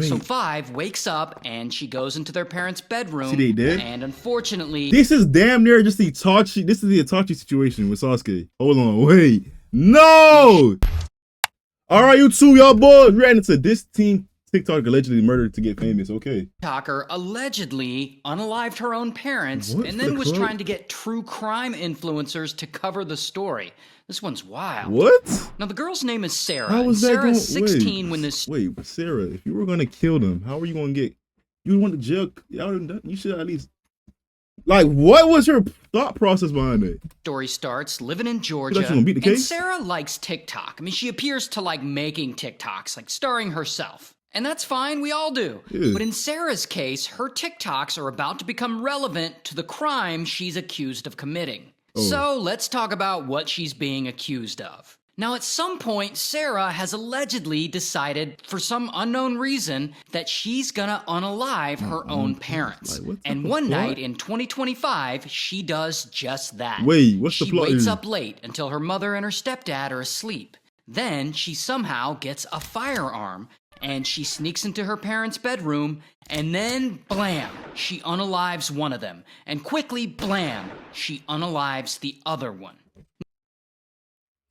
So 5 wakes up and she goes into their parents' bedroom. See, they did. And unfortunately, this is damn near just the Itachi. This is the Itachi situation with Sasuke. Hold on, wait, no. All right, you two, y'all boys, ran into this team. TikTok allegedly murdered to get famous. Okay. TikToker allegedly unalived her own parents What and the then was fuck? trying to get true crime influencers to cover the story. This one's wild. What? Now, the girl's name is Sarah. How was that Sarah going? is 16 when this... Wait, Sarah, if you were going to kill them, how are you going to get... You went to jail. You should at least... Like, what was her thought process behind it? story starts, living in Georgia. You gonna beat the and case? Sarah likes TikTok. I mean, she appears to like making TikToks, like starring herself. And that's fine, we all do. Yeah. But in Sarah's case, her TikToks are about to become relevant to the crime she's accused of committing. Oh. So let's talk about what she's being accused of. Now, at some point, Sarah has allegedly decided, for some unknown reason, that she's gonna unalive her own parents. Like, And one night in 2025, she does just that. Wait, what's the She plot waits here? up late until her mother and her stepdad are asleep. Then she somehow gets a firearm and she sneaks into her parents' bedroom, and then blam, she unalives one of them. And quickly, blam, she unalives the other one.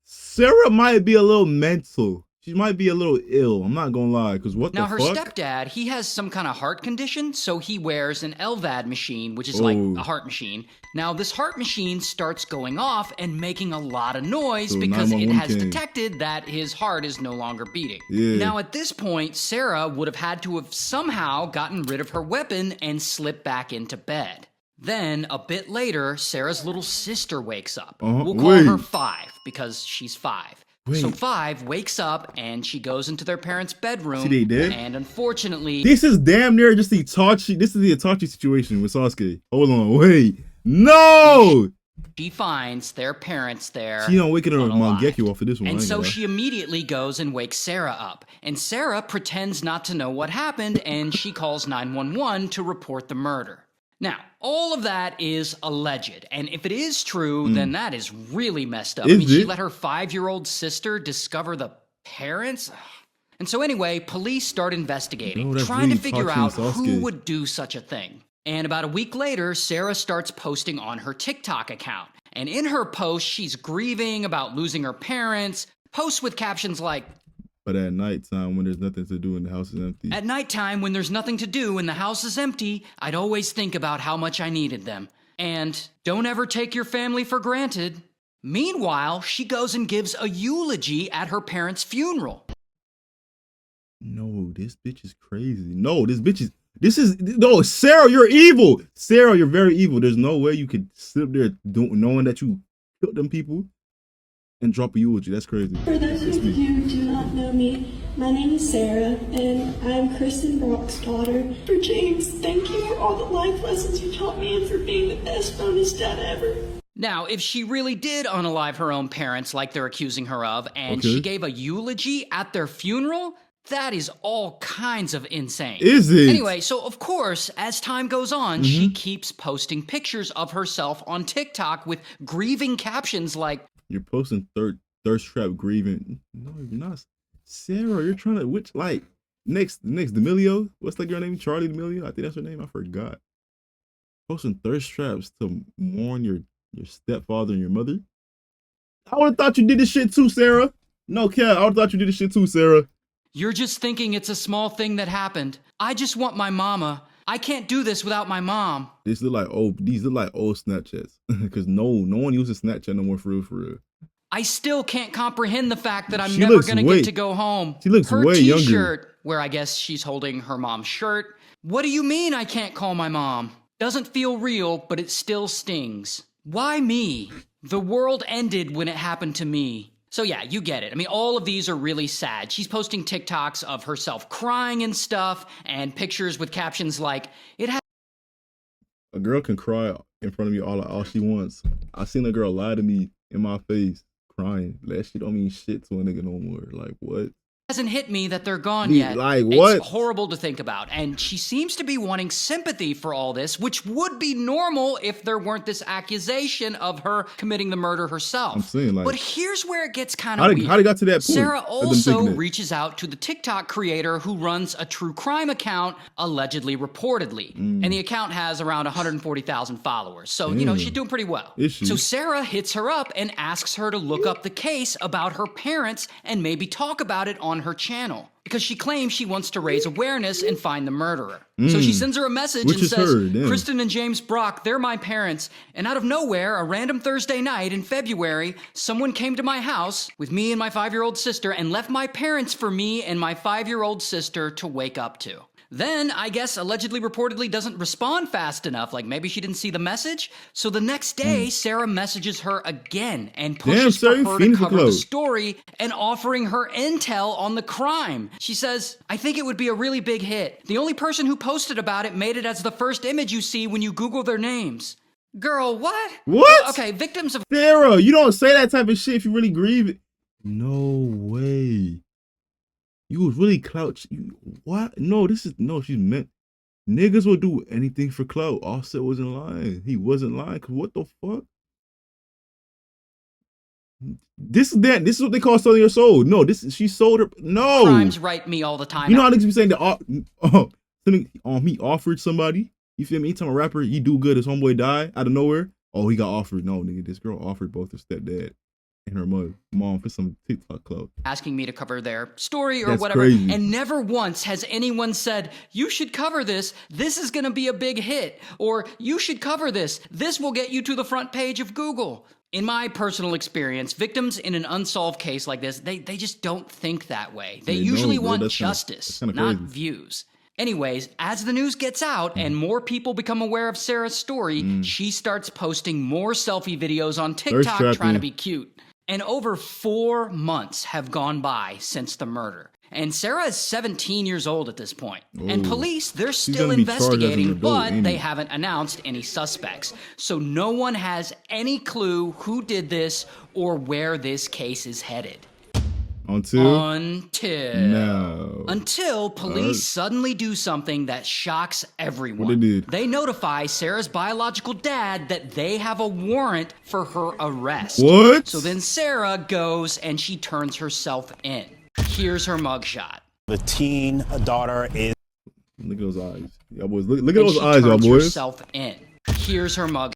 Sarah might be a little mental. She might be a little ill. I'm not gonna lie, because what Now, the her fuck? stepdad, he has some kind of heart condition, so he wears an LVAD machine, which is like Oh. a heart machine. Now, this heart machine starts going off and making a lot of noise So because it 911 has came. detected that his heart is no longer beating. Yeah. Now, at this point, Sarah would have had to have somehow gotten rid of her weapon and slipped back into bed. Then, a bit later, Sarah's little sister wakes up. We'll call Wait. her 5 because she's 5. So Wait. 5 wakes up and she goes into their parents' bedroom. See, they did. And unfortunately, This is damn near just the Itachi. This is the Itachi situation with Sasuke. Hold on, wait, no. she finds their parents there. She don't wake it up unalived. Mangekyo off of this one. I And ain't so gonna lie. she immediately goes and wakes Sarah up. And Sarah pretends not to know what happened and she calls 911 to report the murder. Now, all of that is alleged, and if it is true, then that is really messed up. I Is mean, she it? let her 5-year-old sister discover the parents? And so anyway, police start investigating, No, that's trying to really figure Tachi and out who Sasuke. would do such a thing. And about a week later, Sarah starts posting on her TikTok account. And in her post, she's grieving about losing her parents, posts with captions like, But at nighttime, when there's nothing to do and the house is empty. "At nighttime, when there's nothing to do and the house is empty, I'd always think about how much I needed them. And don't ever take your family for granted." Meanwhile, she goes and gives a eulogy at her parents' funeral. No, this bitch is crazy. No, this bitch is. No, Sarah, you're evil. Sarah, you're very evil. There's no way you could sit up there knowing that you killed them people and drop a eulogy. That's crazy. For those of you who do not know me, my name is Sarah, and I'm Kristen Brock's daughter. For James, thank you for all the life lessons you taught me and for being the best bonus dad ever. Now, if she really did unalive her own parents like they're accusing her of, and Okay. she gave a eulogy at their funeral, that is all kinds of insane. Is it? Anyway, so of course, as time goes on, she keeps posting pictures of herself on TikTok with grieving captions like, You're posting thirst trap grieving. No, you're not. Sarah, you're trying to next D'Amelio. What's that girl name? Charlie D'Amelio? I think that's her name. I forgot. Posting thirst traps to mourn your stepfather and your mother. I would have thought you did this shit too, Sarah. No cap. I would have thought you did this shit too, Sarah. "You're just thinking it's a small thing that happened. I just want my mama. I can't do this without my mom." These look like old Snapchats. Because no one uses Snapchat no more for real. I still can't comprehend the fact that I'm She never looks gonna way- get to go home. she looks her way younger. t-shirt, where I guess she's holding her mom's shirt. "What do you mean I can't call my mom? Doesn't feel real, but it still stings. Why me? The world ended when it happened to me." So yeah, you get it. I mean, all of these are really sad. She's posting TikToks of herself crying and stuff, and pictures with captions like, "It ha-" A girl can cry in front of me all she wants. I seen a girl lie to me in my face crying. That shit don't mean shit to a nigga no more. Like, what? hasn't hit me that they're gone yet. Like, what? It's horrible to think about. And she seems to be wanting sympathy for all this, which would be normal if there weren't this accusation of her committing the murder herself. I'm saying, like, but here's where it gets kind of weird. How they got to that point? Sarah also reaches out to the TikTok creator who runs a true crime account, allegedly, reportedly. And the account has around 140,000 followers. So, you know, she's doing pretty well. Is she? So Sarah hits her up and asks her to look up the case about her parents and maybe talk about it on her channel, because she claims she wants to raise awareness and find the murderer. So she sends her a message and says, Kristen and James Brock, they're my parents. And out of nowhere, a random Thursday night in February, someone came to my house with me and my 5-year-old sister and left my parents for me and my 5-year-old sister to wake up to. Then, I guess, allegedly reportedly doesn't respond fast enough, like maybe she didn't see the message. So the next day, Sarah messages her again and pushes for her to cover the story and offering her intel on the crime. She says, I think it would be a really big hit. The only person who posted about it made it as the first image you see when you Google their names. Girl, what? What? Okay, victims of... Sarah, you don't say that type of shit if you really grieve it. No way. You was really clout. What? No, she's meant. Niggas will do anything for clout. Offset wasn't lying. He wasn't lying. Cause what the fuck? This is what they call selling your soul. No, she sold her. No. Crimes write me all the time. You know how niggas be saying that he offered somebody. You feel me? Anytime a rapper, he do good, his homeboy die out of nowhere. Oh, he got offered. No, nigga, this girl offered both her stepdad and her mom for some TikTok clout. Asking me to cover their story or whatever. Crazy. And never once has anyone said, you should cover this. This is going to be a big hit. Or you should cover this. This will get you to the front page of Google. In my personal experience, victims in an unsolved case like this, they just don't think that way. They usually want justice, not views. Anyways, as the news gets out and more people become aware of Sarah's story, she starts posting more selfie videos on TikTok trying to be cute. And over 4 months have gone by since the murder. And Sarah is 17 years old at this point. Ooh. And police, they're still investigating, but they haven't announced any suspects. So no one has any clue who did this or where this case is headed. Until police suddenly do something that shocks everyone. What they did? They notify Sarah's biological dad that they have a warrant for her arrest. What? So then Sarah goes and she turns herself in. Here's her mugshot. The teen daughter is... Look at those eyes. Y'all boys, look at those eyes, y'all boys. Herself in. Here's her mug.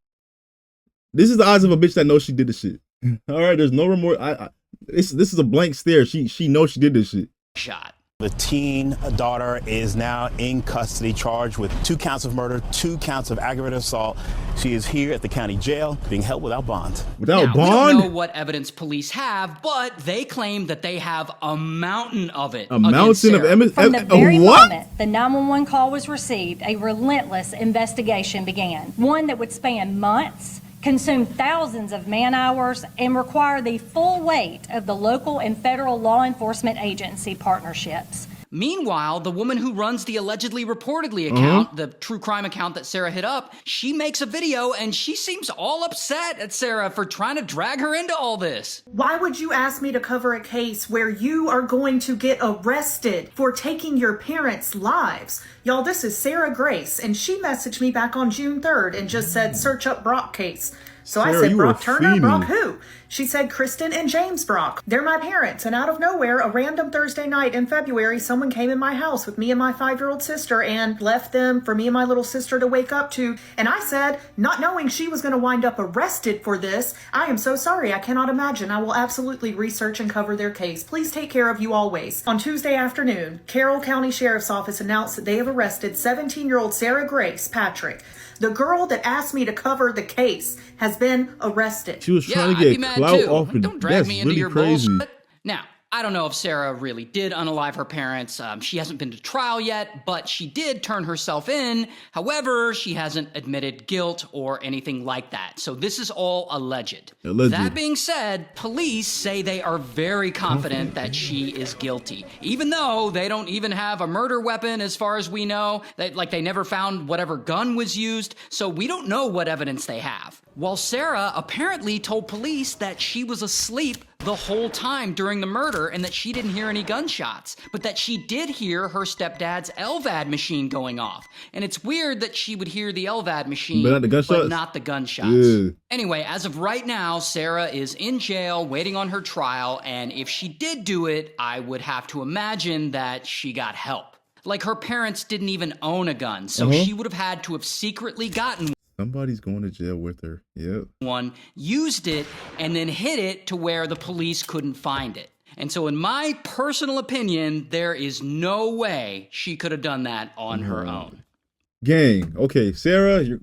This is the eyes of a bitch that knows she did the shit. All right, there's no remorse. This is a blank stare. She knows she did this shit. Shot. The teen daughter is now in custody, charged with 2 counts of murder, 2 counts of aggravated assault. She is here at the county jail, being held without bond. Without bond? We don't know what evidence police have, but they claim that they have a mountain of it. A mountain of evidence? From the very moment the 911 call was received, a relentless investigation began. One that would span months, consume thousands of man-hours, and require the full weight of the local and federal law enforcement agency partnerships. Meanwhile, the woman who runs the allegedly reportedly account, the true crime account that Sarah hit up, she makes a video and she seems all upset at Sarah for trying to drag her into all this. Why would you ask me to cover a case where you are going to get arrested for taking your parents' lives? Y'all, this is Sarah Grace, and she messaged me back on June 3rd and just said, search up Brock case. So Sarah, I said, Brock Turner? Brock who? She said, Kristen and James Brock. They're my parents. And out of nowhere, a random Thursday night in February, someone came in my house with me and my 5-year-old sister and left them for me and my little sister to wake up to. And I said, not knowing she was going to wind up arrested for this, I am so sorry. I cannot imagine. I will absolutely research and cover their case. Please take care of you always. On Tuesday afternoon, Carroll County Sheriff's Office announced that they have arrested 17-year-old Sarah Grace Patrick. The girl that asked me to cover the case has been arrested. She was trying to get clout off of. Don't drag me into your bullshit. Now, I don't know if Sarah really did unalive her parents. She hasn't been to trial yet, but she did turn herself in. However, she hasn't admitted guilt or anything like that. So this is all alleged. That being said, police say they are very confident that she is guilty, even though they don't even have a murder weapon as far as we know. They never found whatever gun was used, so we don't know what evidence they have. While Sarah apparently told police that she was asleep the whole time during the murder and that she didn't hear any gunshots, but that she did hear her stepdad's LVAD machine going off. And it's weird that she would hear the LVAD machine, But not the gunshots? but not the gunshots. Yeah. Anyway, as of right now, Sarah is in jail waiting on her trial, and if she did do it, I would have to imagine that she got help. Like, her parents didn't even own a gun, so she would have had to have secretly gotten Somebody's going to jail with her. Yep. one, used it, and then hid it to where the police couldn't find it. And so in my personal opinion, there is no way she could have done that on her own. Gang. Okay, Sarah, you're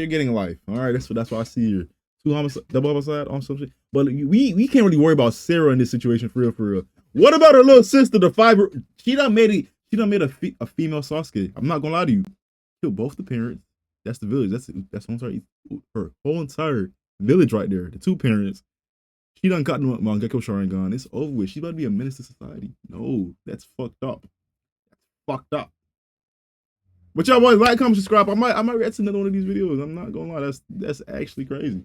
getting life. All right, that's why I see you. Double homicide on some shit. But we can't really worry about Sarah in this situation for real. What about her little sister, the fiber? She done made a female Sasuke. I'm not gonna lie to you. Killed both the parents. That's the village. That's her whole entire village right there. The two parents. She done got Mangekyo Sharingan. It's over with. She's about to be a menace to society. No, that's fucked up. That's fucked up. But y'all boys, like, comment, subscribe. I might react to another one of these videos. I'm not gonna lie. That's actually crazy.